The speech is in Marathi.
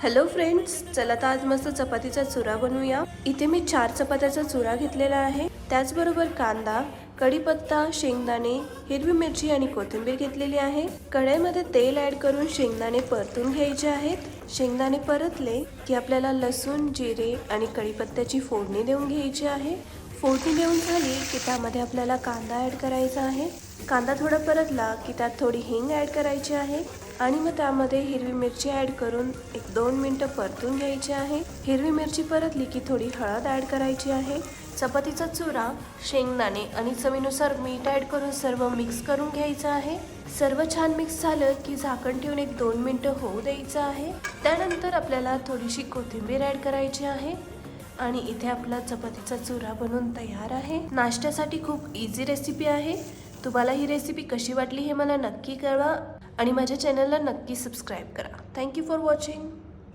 हॅलो फ्रेंड्स, चला तर आज मस्त चपातीचा चुरा बनवूया। इथे मी 4 चपात्याचा चुरा घेतलेला आहे। त्याचबरोबर कांदा, कढीपत्ता, शेंगदाणे, हिरवी मिरची आणि कोथिंबीर घेतलेली आहे। कढईमध्ये तेल ऍड करून शेंगदाणे परतून घ्यायचे आहेत। शेंगदाणे परतले की आपल्याला लसूण, जिरे आणि कढीपत्त्याची फोडणी देऊन घ्यायची आहे। फोडणी देऊन झाली की त्यामध्ये आपल्याला कांदा ऍड करायचा आहे। कांदा थोडा परतला की त्यात थोडी हिंग ऍड करायची आहे आणि मग त्यामध्ये हिरवी मिरची ऍड करून 1-2 मिनिटं परतून घ्यायची आहे। हिरवी मिरची परतली की थोडी हळद ऍड करायची आहे। चपातीचा चुरा, शेंगदाणे आणि चवीनुसार मीठ ऍड करून सर्व मिक्स करून घ्यायचं आहे। सर्व छान मिक्स झालं की झाकण ठेवून 1-2 मिनिटं होऊ द्यायचं आहे। त्यानंतर आपल्याला थोडीशी कोथिंबीर ऍड करायची आहे आणि इथे आपला चपातीचा चुरा बनून तयार आहे। नाश्त्यासाठी खूप इझी रेसिपी आहे। तुम्हाला ही रेसिपी कशी वाटली हे मला नक्की कळवा आणि माझ्या चॅनलला नक्की सबस्क्राईब करा। Thank you for watching.